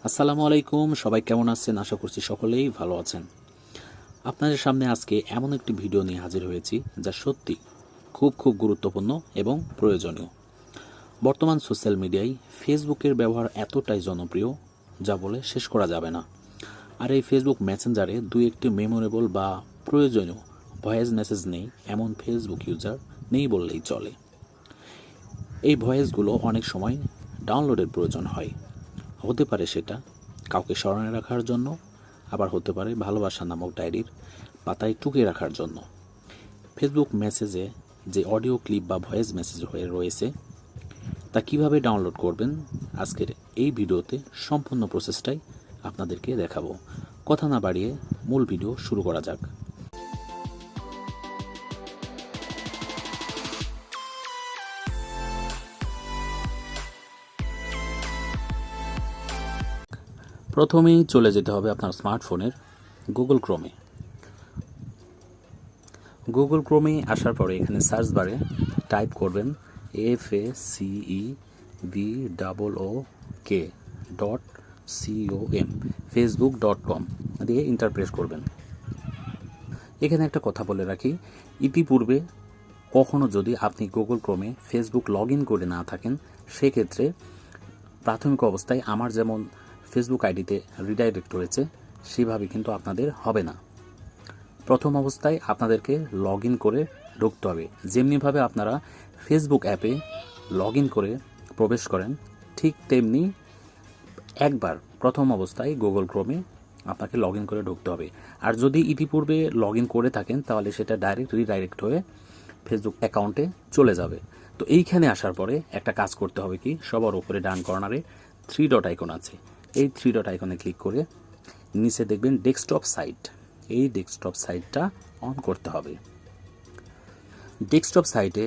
আসসালামু আলাইকুম, সবাই কেমন আছেন? আশা করছি সকলেই ভালো আছেন। আপনাদের সামনে আজকে এমন একটি ভিডিও নিয়ে হাজির হয়েছি যা সত্যি খুব গুরুত্বপূর্ণ এবং প্রয়োজনীয়। বর্তমান সোশ্যাল মিডিয়ায় ফেসবুকের ব্যবহার এতটাই জনপ্রিয় যা বলে শেষ করা যাবে না। আর এই ফেসবুক মেসেঞ্জারে দুই একটি মেমোরেবল বা প্রয়োজনীয় ভয়েস মেসেজ নেই এমন ফেসবুক ইউজার নেই বললেই চলে। এই ভয়েসগুলো অনেক সময় ডাউনলোডের প্রয়োজন হয়। হতে পারে সেটা কাউকে স্মরণে রাখার জন্য, আবার হতে পারে ভালোবাসা নামক ডায়েরির পাতায় টুকে রাখার জন্য। ফেসবুক মেসেজে যে অডিও ক্লিপ বা ভয়েস মেসেজ হয়ে রয়েছে তা কিভাবে ডাউনলোড করবেন আজকের এই ভিডিওতে সম্পূর্ণ প্রসেসটাই আপনাদেরকে দেখাবো। কথা না বাড়িয়ে মূল ভিডিও শুরু করা যাক। প্রথমেই চলে যেতে হবে আপনার স্মার্টফোনের গুগল ক্রোমে আসার পরে এখানে সার্চ বারে টাইপ করবেন FACEBOOK.com facebook.com দিয়ে ইন্টার প্রেস করবেন। এখানে একটা কথা বলে রাখি, ইতিপূর্বে কখনো যদি আপনি গুগল ক্রোমে ফেসবুক লগ ইন করে না থাকেন, সেক্ষেত্রে প্রাথমিক অবস্থায় আমার যেমন ফেসবুক আইডিতে রিডাইরেক্ট হয়েছে সেভাবে কিন্তু আপনাদের হবে না। প্রথম অবস্থায় আপনাদেরকে লগ ইন করে ঢুকতে হবে। যেমনিভাবে আপনারা ফেসবুক অ্যাপে লগ ইন করে প্রবেশ করেন, ঠিক তেমনি একবার প্রথম অবস্থায় গুগল ক্রোমে আপনাকে লগ ইন করে ঢুকতে হবে। আর যদি ইতিপূর্বে লগ ইন করে থাকেন তাহলে সেটা ডাইরেক্ট রিডাইরেক্ট হয়ে ফেসবুক অ্যাকাউন্টে চলে যাবে। তো এইখানে আসার পরে একটা কাজ করতে হবে কি, সবার উপরে ডান কর্নারে 3 ডট আইকন আছে। এই 3 ডট আইকনে ক্লিক করে নিচে দেখবেন ডেস্কটপ সাইট। এই ডেস্কটপ সাইটটা অন করতে হবে। ডেস্কটপ সাইটে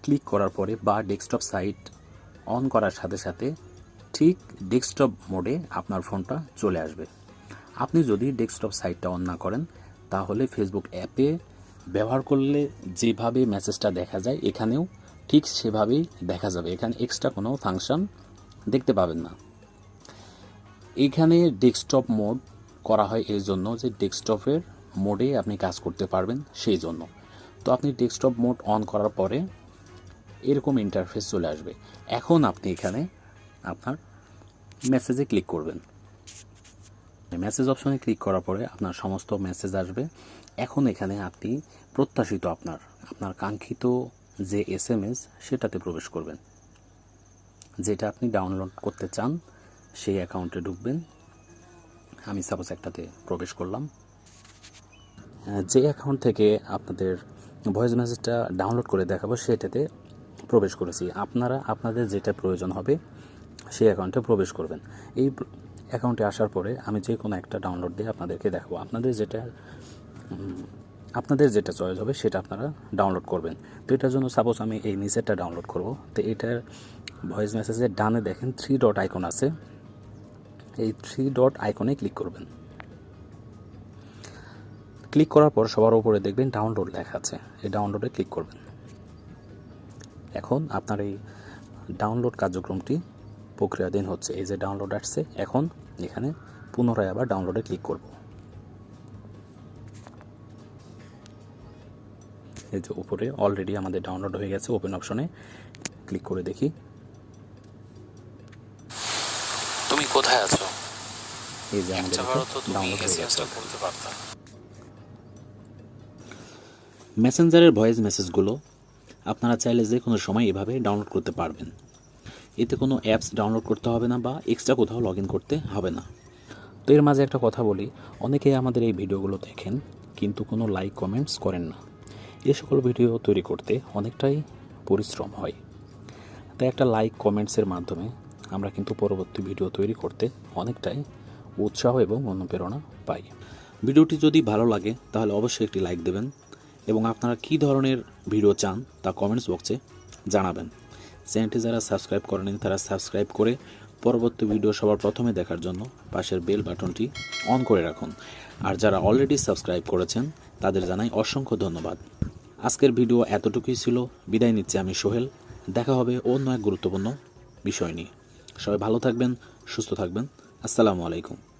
ক্লিক করার পরে বা ডেস্কটপ সাইট অন করার সাথে সাথে ঠিক ডেস্কটপ মোডে আপনার ফোনটা চলে আসবে। আপনি যদি ডেস্কটপ সাইটটা অন না করেন তাহলে ফেসবুক অ্যাপে ব্যবহার করলে যেভাবে মেসেজটা দেখা যায় এখানেও ঠিক সেভাবেই দেখা যাবে। এখানে এক্সট্রা কোনো ফাংশন দেখতে পাবেন না। এইখানে ডেস্কটপ মোড করা হয় এই জন্য যে ডেস্কটপের মোডে আপনি কাজ করতে পারবেন সেই জন্য। তো আপনি ডেস্কটপ মোড অন করার পরে এরকম ইন্টারফেস চলে আসবে। এখন আপনি এখানে আপনার মেসেজে ক্লিক করবেন। মেসেজ অপশনে ক্লিক করার পরে আপনার সমস্ত মেসেজ আসবে। এখন এখানে আপনি প্রত্যাশিত আপনার কাঙ্ক্ষিত যে SMS সেটাতে প্রবেশ করবেন। যেটা আপনি ডাউনলোড করতে চান সেই অ্যাকাউন্টে ঢুকবেন। আমি সাপোজ একটাতে প্রবেশ করলাম। যে অ্যাকাউন্ট থেকে আপনাদের ভয়েস মেসেজটা ডাউনলোড করে দেখাবো সেটাতে প্রবেশ করেছি। আপনারা আপনাদের যেটা প্রয়োজন হবে সেই অ্যাকাউন্টে প্রবেশ করবেন। এই অ্যাকাউন্টে আসার পরে আমি যে কোনো একটা ডাউনলোড দিয়ে আপনাদেরকে দেখাবো। আপনাদের যেটা চয়েস হবে সেটা আপনারা ডাউনলোড করবেন। তো এটার জন্য সাপোজ আমি এই নিচেরটা ডাউনলোড করব। তো এটার ভয়েস মেসেজের ডানে দেখেন 3 ডট আইকন আছে। এই 3 ডট আইকনে ক্লিক করবেন। ক্লিক করার পর সবার উপরে দেখবেন ডাউনলোড লেখা আছে। এই ডাউনলোডে ক্লিক করবেন। এখন আপনার এই ডাউনলোড কার্যক্রমটি প্রক্রিয়াধীন হচ্ছে। এই যে ডাউনলোড আসছে, এখন এখানে পুনরায় আবার ডাউনলোডে ক্লিক করব। এই যে উপরে অলরেডি আমাদের ডাউনলোড হয়ে গেছে। ওপেন অপশনে ক্লিক করে দেখি। তুমি কোথায় আছো? এই যে আমাদের ডাউনলোড হয়ে গেছে। মেসেঞ্জারের ভয়েস মেসেজগুলো আপনারা চাইলে যে কোনো সময় এভাবে ডাউনলোড করতে পারবেন। এতে কোনো অ্যাপস ডাউনলোড করতে হবে না বা এক্সট্রা কোথাও লগ ইন করতে হবে না। তো এর মাঝে একটা কথা বলি, অনেকেই আমাদের এই ভিডিওগুলো দেখেন কিন্তু কোনো লাইক কমেন্টস করেন না। এই সকল ভিডিও তৈরি করতে অনেকটাই পরিশ্রম হয়। তাই একটা লাইক কমেন্টসের মাধ্যমে আমরা কিন্তু পরবর্তী ভিডিও তৈরি করতে অনেকটাই উৎসাহ এবং অনুপ্রেরণা পাই। ভিডিওটি যদি ভালো লাগে তাহলে অবশ্যই একটি লাইক দেবেন এবং আপনারা কী ধরনের ভিডিও চান তা কমেন্টস বক্সে জানাবেন। চ্যানেলটি যারা সাবস্ক্রাইব করেনি তারা সাবস্ক্রাইব করে পরবর্তী ভিডিও সবার প্রথমে দেখার জন্য পাশের বেল বাটনটি অন করে রাখুন। আর যারা অলরেডি সাবস্ক্রাইব করেছেন তাদের জানাই অসংখ্য ধন্যবাদ। আজকের ভিডিও এতটুকুই ছিল। বিদায় নিচ্ছি আমি সোহেল। দেখা হবে অন্য এক গুরুত্বপূর্ণ বিষয় নিয়ে। সবাই ভালো থাকবেন, সুস্থ থাকবেন। আসসালামু আলাইকুম।